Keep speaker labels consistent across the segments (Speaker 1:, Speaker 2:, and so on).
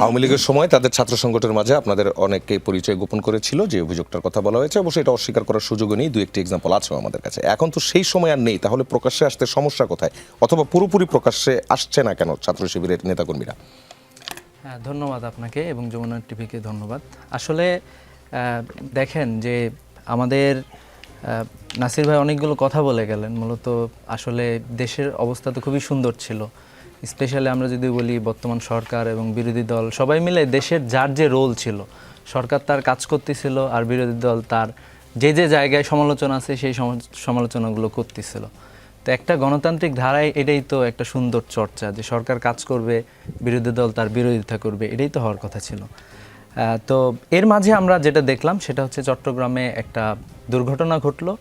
Speaker 1: আওয়ামী লীগের সময় তাদের ছাত্র সংগঠনের মাঝে আপনাদের অনেককে পরিচয় গোপন করেছিল, যে অভিযোগটার কথা বলা হয়েছে। অবশ্যই এটা অস্বীকার করার সুযোগও নেই, দু একটি এক্সাম্পল আছে আমাদের কাছে। এখন তো সেই সময় আর নেই, তাহলে প্রকাশ্যে আসতে সমস্যা কোথায়, অথবা পুরোপুরি প্রকাশ্যে আসছে না কেন ছাত্র শিবিরের নেতাকর্মীরা?
Speaker 2: হ্যাঁ, ধন্যবাদ আপনাকে এবং যমুনা টিভিকে ধন্যবাদ। আসলে দেখেন যে আমাদের নাসির ভাই অনেকগুলো কথা বলে গেলেন। মূলত আসলে দেশের অবস্থা তো খুবই সুন্দর ছিল। স্পেশালি আমরা যদি বলি, বর্তমান সরকার এবং বিরোধী দল সবাই মিলে দেশের যার যে রোল ছিল, সরকার তার কাজ করতেছিল আর বিরোধী দল তার যে যে জায়গায় সমালোচনা আছে সেই সমালোচনাগুলো করতেছিল। তো একটা গণতান্ত্রিক ধারায় এটাই তো একটা সুন্দর চর্চা, যে সরকার কাজ করবে, বিরোধী দল তার বিরোধিতা করবে, এটাই তো হওয়ার কথা ছিল। তো এর মাঝে আমরা যেটা দেখলাম সেটা হচ্ছে চট্টগ্রামে একটা দুর্ঘটনা ঘটলো,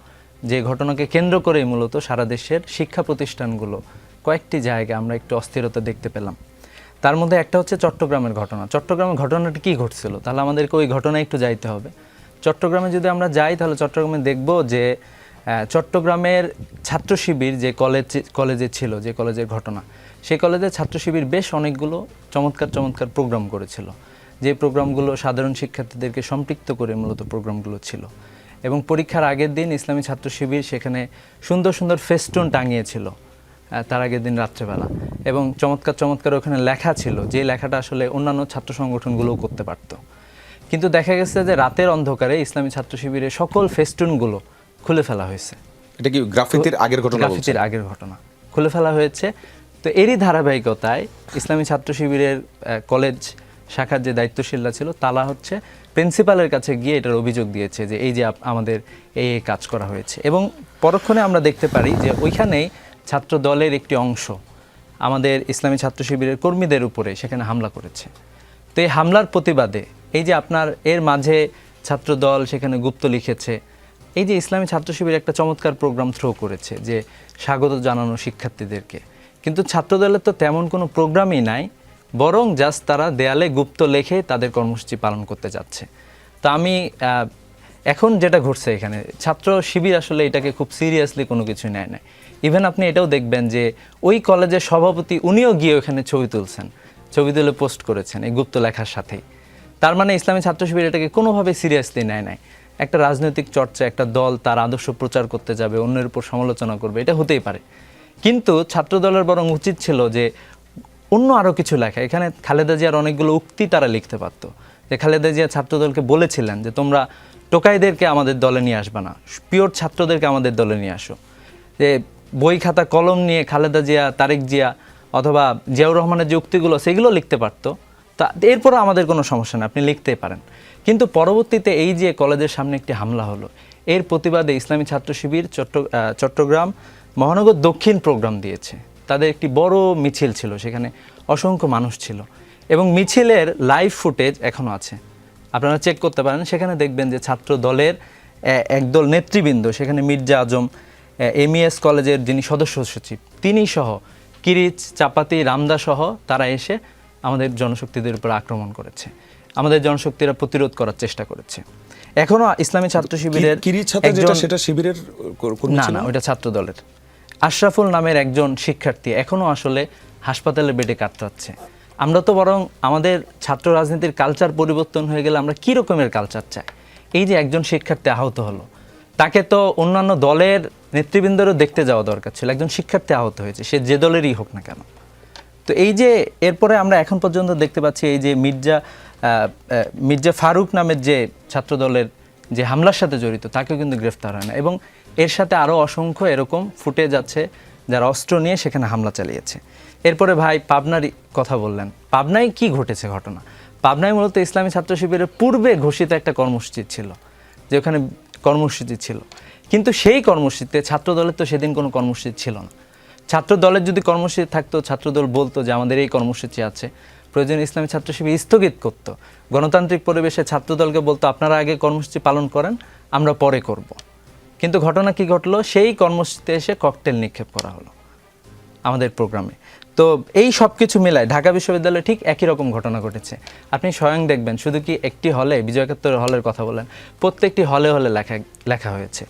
Speaker 2: যে ঘটনাকে কেন্দ্র করেই মূলত সারা দেশের শিক্ষা প্রতিষ্ঠানগুলো কয়েকটি জায়গায় আমরা একটু অস্থিরতা দেখতে পেলাম। তার মধ্যে একটা হচ্ছে চট্টগ্রামের ঘটনা। চট্টগ্রামের ঘটনাটা কী ঘটছিল, তাহলে আমাদেরকে ওই ঘটনায় একটু যাইতে হবে। চট্টগ্রামে যদি আমরা যাই তাহলে চট্টগ্রামে দেখব যে চট্টগ্রামের ছাত্র শিবির যে কলেজে ছিল, যে কলেজের ঘটনা, সেই কলেজের ছাত্র শিবির বেশ অনেকগুলো চমৎকার প্রোগ্রাম করেছিল, যে প্রোগ্রামগুলো সাধারণ শিক্ষার্থীদেরকে সম্পৃক্ত করে মূলত প্রোগ্রামগুলো ছিল। এবং পরীক্ষার আগের দিন ইসলামী ছাত্র শিবির সেখানে সুন্দর ফেস্টুন টাঙিয়েছিল তার আগের দিন রাত্রেবেলা, এবং চমৎকার ওখানে লেখা ছিল, যে লেখাটা আসলে অন্যান্য ছাত্র সংগঠনগুলোও করতে পারত। কিন্তু দেখা গেছে যে রাতের অন্ধকারে ইসলামী ছাত্র শিবিরের সকল ফেস্টুনগুলো খুলে ফেলা হয়েছে।
Speaker 1: এটা কি গ্রাফিতির আগের ঘটনা?
Speaker 2: গ্রাফিতির আগের ঘটনা খুলে ফেলা হয়েছে। তো এরই ধারাবাহিকতায় ইসলামী ছাত্র শিবিরের কলেজ শাখার যে দায়িত্বশীলরা ছিল, তারা হচ্ছে প্রিন্সিপালের কাছে গিয়ে এটার অভিযোগ দিয়েছে যে এই যে আমাদের এই কাজ করা হয়েছে। এবং পরক্ষণে আমরা দেখতে পারি যে ওইখানেই ছাত্র দলের একটি অংশ আমাদের ইসলামী ছাত্র শিবিরের কর্মীদের উপরে সেখানে হামলা করেছে। তো এই হামলার প্রতিবাদে এই যে আপনার এর মাঝে ছাত্র দল সেখানে গুপ্ত লিখেছে, এই যে ইসলামী ছাত্র শিবির একটা চমৎকার প্রোগ্রাম থ্রো করেছে যে স্বাগত জানানো শিক্ষার্থীদেরকে, কিন্তু ছাত্রদলের তো তেমন কোনো প্রোগ্রামই নাই, বরং জাস্ট তারা দেয়ালে গুপ্ত লেখে তাদের কর্মসূচি পালন করতে যাচ্ছে। তা আমি এখন যেটা ঘটছে এখানে, ছাত্র শিবির আসলে এটাকে খুব সিরিয়াসলি কোনো কিছু নেয় না। ইভেন আপনি এটাও দেখবেন যে ওই কলেজের সভাপতি উনিও গিয়ে ওখানে ছবি তুলছেন, ছবি তুলে পোস্ট করেছেন এই গুপ্ত লেখার সাথেই। তার মানে ইসলামী ছাত্র শিবির এটাকে কোনোভাবে সিরিয়াসলি নেয় নাই। একটা রাজনৈতিক চর্চা, একটা দল তার আদর্শ প্রচার করতে যাবে, অন্যের উপর সমালোচনা করবে, এটা হতেই পারে। কিন্তু ছাত্রদলের বরং উচিত ছিল যে অন্য আরও কিছু লেখা। এখানে খালেদা জিয়ার অনেকগুলো উক্তি তারা লিখতে পারত, যে খালেদা জিয়া ছাত্রদলকে বলেছিলেন যে তোমরা টোকাইদেরকে আমাদের দলে নিয়ে আসবে না, পিওর ছাত্রদেরকে আমাদের দলে নিয়ে আসো। যে বই খাতা কলম নিয়ে খালেদা জিয়া, তারেক জিয়া অথবা জিয়াউর রহমানের যে উক্তিগুলো সেগুলো লিখতে পারতো, তা এরপরও আমাদের কোনো সমস্যা নেই, আপনি লিখতেই পারেন। কিন্তু পরবর্তীতে এই যে কলেজের সামনে একটি হামলা হলো, এর প্রতিবাদে ইসলামী ছাত্র শিবির চট্টগ্রাম মহানগর দক্ষিণ প্রোগ্রাম দিয়েছে। তাদের একটি বড় মিছিল ছিল, সেখানে অসংখ্য মানুষ ছিল, এবং মিছিলের লাইভ ফুটেজ এখনও আছে, আপনারা চেক করতে পারেন। সেখানে দেখবেন যে ছাত্র দলের একদল নেতৃবৃন্দ, সেখানে মির্জা আজম এমইএস কলেজের যিনি সদস্য সচিব, তিনি সহ কিরিচ, চাপাতি, রামদা সহ তারা এসে আমাদের জনশক্তিদের উপর আক্রমণ করেছে, আমাদের জনশক্তিরা প্রতিরোধ করার চেষ্টা করেছে। এখনো ইসলামী ছাত্র শিবিরের
Speaker 1: সেটা শিবিরের
Speaker 2: না, ওইটা ছাত্র দলের আশরাফুল নামের একজন শিক্ষার্থী এখনো আসলে হাসপাতালে বেডে কাতরাচ্ছে। আমরা তো বরং আমাদের ছাত্র রাজনীতির কালচার পরিবর্তন হয়ে গেলে আমরা কী রকমের কালচার চাই? এই যে একজন শিক্ষার্থী আহত হলো, তাকে তো অন্যান্য দলের নেতৃবৃন্দেরও দেখতে যাওয়া দরকার ছিল। একজন শিক্ষার্থী আহত হয়েছে, সে যে দলেরই হোক না কেন। তো এই যে এরপরে আমরা এখন পর্যন্ত দেখতে পাচ্ছি এই যে মির্জা ফারুক নামের যে ছাত্রদলের যে হামলার সাথে জড়িত, তাকেও কিন্তু গ্রেফতার হয় না। এবং এর সাথে আরও অসংখ্য এরকম ফুটেজ আছে যারা অস্ত্র নিয়ে সেখানে হামলা চালিয়েছে। এরপরে ভাই পাবনার কথা বললেন, পাবনায় কি ঘটেছে ঘটনা? পাবনায় মূলত ইসলামী ছাত্র শিবিরের পূর্বে ঘোষিত একটা কর্মসূচি ছিল, যে ওখানে কর্মসূচি ছিল, কিন্তু সেই কর্মসূচিতে ছাত্রদলের তো সেদিন কোনো কর্মসূচি ছিল না। ছাত্র দলের যদি কর্মসূচি থাকতো, ছাত্রদল বলতো যে আমাদের এই কর্মসূচি আছে, প্রয়োজনে ইসলামী ছাত্র শিবির স্থগিত করতো, গণতান্ত্রিক পরিবেশে ছাত্রদলকে বলতো আপনারা আগে কর্মসূচি পালন করেন, আমরা পরে করব। কিন্তু ঘটনা কি ঘটলো? সেই কর্মসূচিতে এসে ককটেল নিক্ষেপ করা হলো আমাদের প্রোগ্রামে। তো এই সব কিছু মিলায় ঢাকা বিশ্ববিদ্যালয়ে ঠিক একই রকম ঘটনা ঘটেছে। আপনি স্বয়ং দেখবেন, শুধু কি একটি হলে, বিজয় একাত্তর হলের কথা বলেন, প্রত্যেকটি হলে লেখা হয়েছে।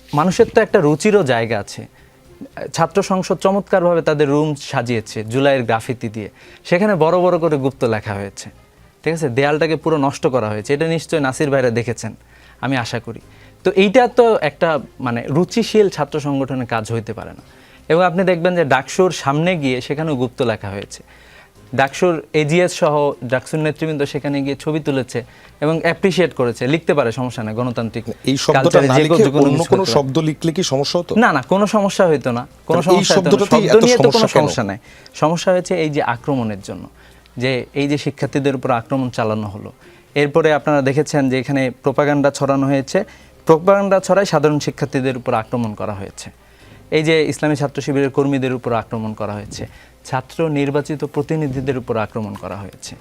Speaker 2: মানুষের তো একটা রুচিরও জায়গা আছে। ছাত্র সংসদ চমৎকারভাবে তাদের রুম সাজিয়েছে জুলাইয়ের গ্রাফিতি দিয়ে, সেখানে বড় বড় করে গুপ্ত লেখা হয়েছে, ঠিক আছে, দেয়ালটাকে পুরো নষ্ট করা হয়েছে। এটা নিশ্চয়ই নাসির ভাইরা দেখেছেন আমি আশা করি। তো এইটা তো একটা মানে রুচিশীল ছাত্র সংগঠনের কাজ হইতে পারে না। এবং আপনি দেখবেন যে ডাকসুর সামনে গিয়ে সেখানেও গুপ্ত লেখা হয়েছে, ডাকসুর এজিএস সহ ডাকসুর নেতৃবৃন্দ সেখানে গিয়ে ছবি তুলেছে এবং অ্যাপ্রিসিয়েট করেছে, লিখতে পারে, সমস্যা নাই, গণতান্ত্রিক
Speaker 1: এই শব্দটা
Speaker 2: culture-এ
Speaker 1: না
Speaker 2: যে
Speaker 1: লিখে
Speaker 2: কোনো
Speaker 1: অন্য
Speaker 2: কিছু
Speaker 1: কোনো
Speaker 2: করতে পারে।
Speaker 1: শব্দ লিখলে কি সমস্যা হতো?
Speaker 2: না না, কোনো সমস্যা হইতো না, কোনো
Speaker 1: তাহলে এই
Speaker 2: সমস্যা হইতো না।
Speaker 1: শব্দটাতেই
Speaker 2: শব্দ
Speaker 1: এত
Speaker 2: নিয়ে তো কোনো
Speaker 1: সমস্যা কেন?
Speaker 2: সমস্যা নাই, সমস্যা হয়েছে এই যে আক্রমণের জন্য, যে এই যে শিক্ষার্থীদের উপর আক্রমণ চালানো হলো। এরপরে আপনারা দেখেছেন যে এখানে প্রোপাগান্ডা ছড়ানো হয়েছে, প্রোপাগান্ডা ছড়ায় সাধারণ শিক্ষার্থীদের উপর আক্রমণ করা হয়েছে। এই যে ইসলামী ছাত্র শিবিরের কর্মীদের উপর আক্রমণ করা হয়েছে, ছাত্র নির্বাচিত প্রতিনিধিদের উপর আক্রমণ করা হয়েছে।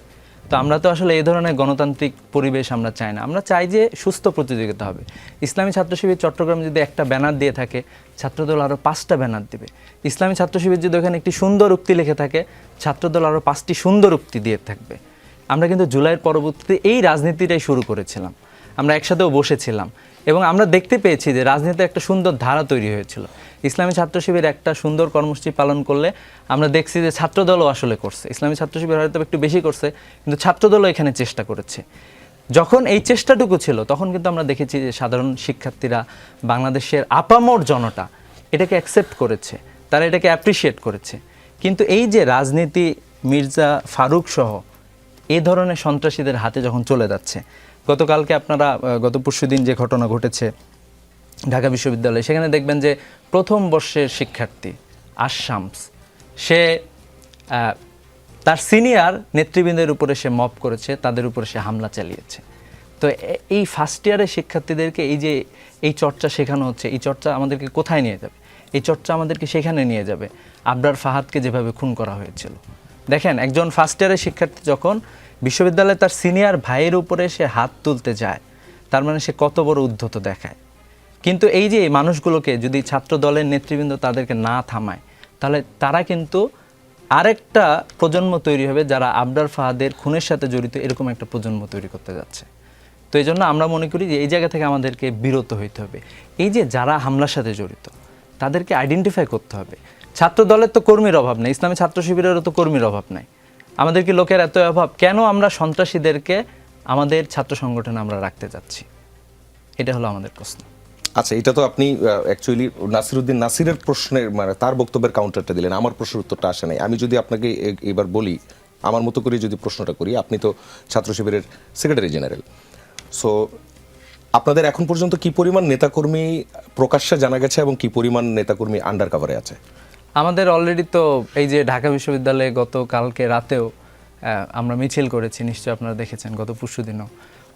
Speaker 2: তো আমরা তো আসলে এই ধরনের গণতান্ত্রিক পরিবেশ আমরা চাই না, আমরা চাই যে সুস্থ প্রতিযোগিতা হবে। ইসলামী ছাত্র শিবির চট্টগ্রামে যদি একটা ব্যানার দিয়ে থাকে, ছাত্রদল আরও 5টা ব্যানার দিবে। ইসলামী ছাত্র শিবির যদি ওখানে একটি সুন্দর উক্তি লিখে থাকে, ছাত্রদল আরও 5টি সুন্দর উক্তি দিয়ে থাকবে। আমরা কিন্তু জুলাইয়ের পরবর্তীতে এই রাজনীতিটাই শুরু করেছিলাম, আমরা একসাথেও বসেছিলাম এবং আমরা দেখতে পেয়েছি যে রাজনীতির একটা সুন্দর ধারা তৈরি হয়েছিল। ইসলামী ছাত্র শিবির একটা সুন্দর কর্মসূচি পালন করলে আমরা দেখছি যে ছাত্রদলও আসলে করছে, ইসলামী ছাত্র শিবির হয়তো একটু বেশি করছে, কিন্তু ছাত্রদলও এখানে চেষ্টা করেছে। যখন এই চেষ্টাটুকু ছিল তখন কিন্তু আমরা দেখেছি যে সাধারণ শিক্ষার্থীরা, বাংলাদেশের আপামর জনতা এটাকে অ্যাকসেপ্ট করেছে, তারা এটাকে অ্যাপ্রিসিয়েট করেছে। কিন্তু এই যে রাজনীতি মির্জা ফারুক সহ এ ধরনের সন্ত্রাসীদের হাতে যখন চলে যাচ্ছে, গতকালকে আপনারা গত পরশুদিন যে ঘটনা ঘটেছে ঢাকা বিশ্ববিদ্যালয়ে, সেখানে দেখবেন যে প্রথম বর্ষের শিক্ষার্থী আশামস, সে তার সিনিয়র নেতৃবৃন্দের উপরে সে মব করেছে, তাদের উপরে সে হামলা চালিয়েছে। তো এই ফার্স্ট ইয়ারের শিক্ষার্থীদেরকে এই যে এই চর্চা শেখানো হচ্ছে, এই চর্চা আমাদেরকে কোথায় নিয়ে যাবে? এই চর্চা আমাদেরকে সেখানে নিয়ে যাবে আবরার ফাহাদকে যেভাবে খুন করা হয়েছিল। দেখেন, একজন ফার্স্ট ইয়ারের শিক্ষার্থী যখন বিশ্ববিদ্যালয়ে তার সিনিয়র ভাইয়ের উপরে সে হাত তুলতে যায়, তার মানে সে কত বড় উদ্ধত দেখায়। কিন্তু এই যে মানুষগুলোকে যদি ছাত্র দলের নেতৃবৃন্দ তাদেরকে না থামায়, তাহলে তারা কিন্তু আরেকটা প্রজন্ম তৈরি হবে যারা আবরার ফাহাদের খুনের সাথে জড়িত, এরকম একটা প্রজন্ম তৈরি করতে যাচ্ছে। তো এই জন্য আমরা মনে করি যে এই জায়গা থেকে আমাদেরকে বিরত হইতে হবে। এই যে যারা হামলার সাথে জড়িত তাদেরকে আইডেন্টিফাই করতে হবে। ছাত্র দলের তো কর্মীর অভাব নেই, ইসলামী ছাত্র শিবিরেরও তো কর্মীর অভাব নাই, আমাদের কি লোকের এত অভাব? কেন আমরা সন্ত্রাসীদেরকে আমাদের ছাত্র সংগঠনে আমরা রাখতে যাচ্ছি? এটা হলো আমাদের প্রশ্ন।
Speaker 1: আচ্ছা, এটা তো আপনি অ্যাকচুয়ালি নাসিরউদ্দিন নাসিরের প্রশ্নের মানে তার বক্তব্যের কাউন্টারটা দিলেন, আমার প্রশ্নের উত্তরটা আসে নাই। আমি যদি আপনাকে এবার বলি, আমার মতো করে যদি প্রশ্নটা করি, আপনি তো ছাত্র শিবিরের সেক্রেটারি জেনারেল, সো আপনাদের এখন পর্যন্ত কি পরিমাণ নেতাকর্মী প্রকাশ্যে জানা গেছে এবং কি পরিমাণ নেতাকর্মী আন্ডার কাভারে আছে?
Speaker 2: আমাদের অলরেডি তো এই যে ঢাকা বিশ্ববিদ্যালয়ে গতকালকে রাতেও আমরা মিছিল করেছি, নিশ্চয়ই আপনারা দেখেছেন, গত পরশুদিনও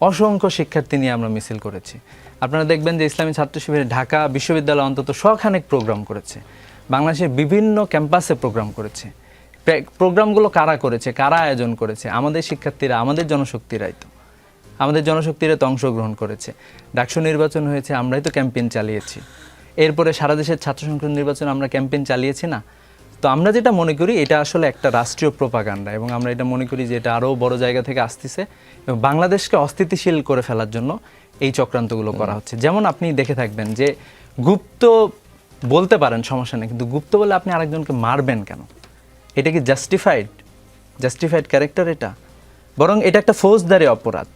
Speaker 2: অসংখ্য শিক্ষার্থী নিয়ে আমরা মিছিল করেছি। আপনারা দেখবেন যে ইসলামী ছাত্র শিবির ঢাকা বিশ্ববিদ্যালয় অন্তত শখানেক প্রোগ্রাম করেছে, বাংলাদেশের বিভিন্ন ক্যাম্পাসে প্রোগ্রাম করেছে। প্রোগ্রামগুলো কারা করেছে, কারা আয়োজন করেছে? আমাদের শিক্ষার্থীরা, আমাদের জনশক্তিরাই তো, আমাদের জনশক্তিরা তো অংশগ্রহণ করেছে। ডাকসু নির্বাচন হয়েছে, আমরাই তো ক্যাম্পেইন চালিয়েছি। এরপরে সারা দেশের ছাত্র সংসদ নির্বাচন আমরা ক্যাম্পেইন চালিয়েছি না? তো আমরা যেটা মনে করি এটা আসলে একটা রাষ্ট্রীয় প্রোপাগান্ডা, এবং আমরা এটা মনে করি যে এটা আরও বড় জায়গা থেকে আসতেছে এবং বাংলাদেশকে অস্থিতিশীল করে ফেলার জন্য এই চক্রান্তগুলো করা হচ্ছে। যেমন আপনি দেখে থাকবেন যে গুপ্ত বলতে পারেন, সমস্যা নেই, কিন্তু গুপ্ত বলে আপনি আরেকজনকে মারবেন কেন? এটা কি জাস্টিফাইড ক্যারেক্টার? এটা বরং এটা একটা ফৌজদারি অপরাধ।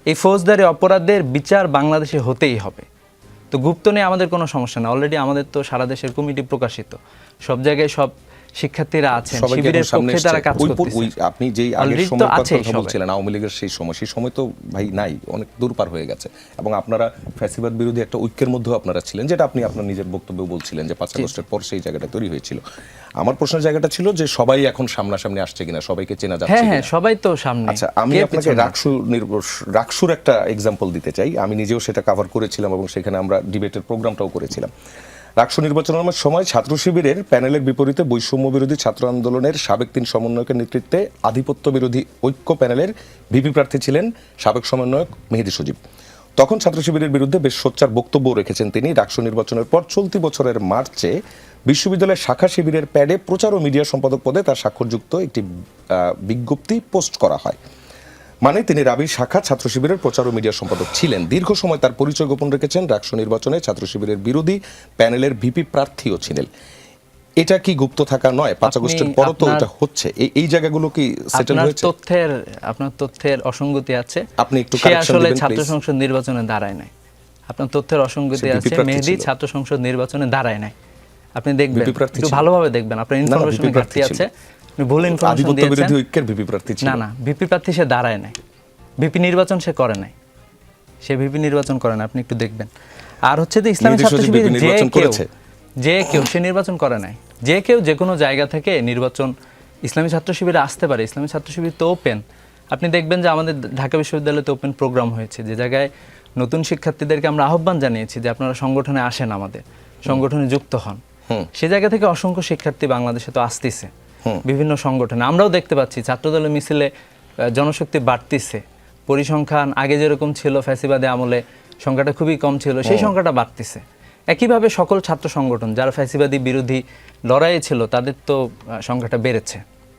Speaker 2: এই ফৌজদারি অপরাধের বিচার বাংলাদেশে হতেই হবে। তো গুপ্ত নিয়ে আমাদের কোনো সমস্যা না, অলরেডি আমাদের তো সারা দেশের কমিটি প্রকাশিত, সব জায়গায় সব শিক্ষার্থীরা আছেন, শিবিরের পক্ষে তারা কাজ করতেছে।
Speaker 1: আপনি যেই আগের সময় কথা বলছিলেন আওয়ামী লীগের সেই সময় তো ভাই নাই, অনেক দূর পার হয়ে গেছে, এবং আপনারা ফ্যাসিবাদ বিরোধী একটা ঐক্যের মধ্যেও আপনারা ছিলেন, যেটা আপনি আপনার নিজের বক্তব্যে বলছিলেন যে 5 আগস্টের পর সেই জায়গাটা তৈরি হয়েছিল। আমার প্রশ্নের জায়গাটা ছিল যে সবাই এখন সামনাসামনি আসছে কিনা, সবাইকে চেনা যাচ্ছে কিনা?
Speaker 2: হ্যাঁ, সবাই তো সামনে।
Speaker 1: আচ্ছা, আমি আপনাকে রাকসুর একটা এক্সাম্পল দিতে চাই। আমি নিজেও সেটা কভার করেছিলাম এবং সেখানে আমরা ডিবেটের প্রোগ্রামটাও করেছিলাম। রাকসু নির্বাচনের সময় ছাত্র শিবিরের প্যানেলের বিপরীতে বৈষম্য বিরোধী ছাত্র আন্দোলনের সাবেক 3 সমন্বয়কের নেতৃত্বে আধিপত্য বিরোধী ঐক্য প্যানেলের ভিপি প্রার্থী ছিলেন সাবেক সমন্বয়ক মেহেদী সজীব। তখন ছাত্র শিবিরের বিরুদ্ধে বেশ সোচ্চার বক্তব্য রেখেছেন তিনি। রাকসু নির্বাচনের পর চলতি বছরের মার্চে বিশ্ববিদ্যালয়ের শাখা শিবিরের প্যাডে প্রচার ও মিডিয়া সম্পাদক পদে তার স্বাক্ষরযুক্ত একটি বিজ্ঞপ্তি পোস্ট করা হয়, মানে তিনি রাবির শাখা ছাত্র শিবিরের প্রচার ও মিডিয়া সম্পাদক ছিলেন। দীর্ঘ সময় তার পরিচয় গোপন রেখেছেন। রাকসু নির্বাচনে ছাত্র শিবিরের বিরোধী প্যানেলের ভিপি প্রার্থীও ছিলেন। এটা কি গুপ্ত থাকা নয়? 5 আগস্টের পরও তো এটা হচ্ছে, এই জায়গাগুলো কি সেটেল হয়েছে?
Speaker 2: আপনার তথ্যের অসঙ্গতি আছে।
Speaker 1: আপনি একটু
Speaker 2: সে
Speaker 1: কারেকশন
Speaker 2: আসলে
Speaker 1: দিবেন
Speaker 2: ছাত্র
Speaker 1: প্লিজ।
Speaker 2: সংসদ নির্বাচনে দাঁড়ায় নাই। আপনার তথ্যের অসঙ্গতি
Speaker 1: সে
Speaker 2: আছে।
Speaker 1: ভিপি প্রার্থী
Speaker 2: মেহেদী
Speaker 1: ছিল।
Speaker 2: ছাত্র সংসদ নির্বাচনে দাঁড়ায় নাই। আপনি দেখবেন,
Speaker 1: ভিপি প্রার্থী
Speaker 2: একটু
Speaker 1: ছিল।
Speaker 2: ভালোভাবে দেখবেন, আপনার ইনফরমেশনে
Speaker 1: ভিপি প্রার্থী
Speaker 2: ঘাটতি
Speaker 1: ছিল।
Speaker 2: আছে, আপনি ভুল ইনফরমেশন
Speaker 1: আধিপত্য
Speaker 2: দিয়েছেন।
Speaker 1: বিরোধী ঐক্যের ভিপি প্রার্থী ছিল।
Speaker 2: না, ভিপি প্রার্থী সে দাঁড়ায় নাই। ভিপি নির্বাচন সে করে নাই। সে ভিপি নির্বাচন করে না, আপনি একটু দেখবেন। আর হচ্ছে যে ইসলামী
Speaker 1: মেহেদী
Speaker 2: ছাত্র
Speaker 1: সজীব
Speaker 2: শিবির
Speaker 1: ভিপি নির্বাচন করেছে?
Speaker 2: যে কেউ সে নির্বাচন করে নাই। যে কেউ যে কোনো জায়গা থেকে নির্বাচন ইসলামী ছাত্র শিবিরে আসতে পারে। ইসলামী ছাত্র শিবির তো ওপেন। আপনি দেখবেন যে আমাদের ঢাকা বিশ্ববিদ্যালয়তে ওপেন প্রোগ্রাম হয়েছে, যে জায়গায় নতুন শিক্ষার্থীদেরকে আমরা আহ্বান জানিয়েছি যে আপনারা সংগঠনে আসেন, আমাদের সংগঠনে যুক্ত হন। সে জায়গা থেকে অসংখ্য শিক্ষার্থী বাংলাদেশে তো আসতেছে বিভিন্ন সংগঠনে। আমরাও দেখতে পাচ্ছি ছাত্রদলের মিছিলে জনশক্তি বাড়তিছে। পরিসংখ্যান আগে যেরকম ছিল ফ্যাসিবাদী আমলে সংখ্যাটা খুবই কম ছিল, সেই সংখ্যাটা বাড়তিছে। একইভাবে সকল ছাত্র সংগঠন যারা ফ্যাসিবাদী বিরোধী লড়াইয়ে ছিল তাদের তো সংখ্যাটা বেড়েছে।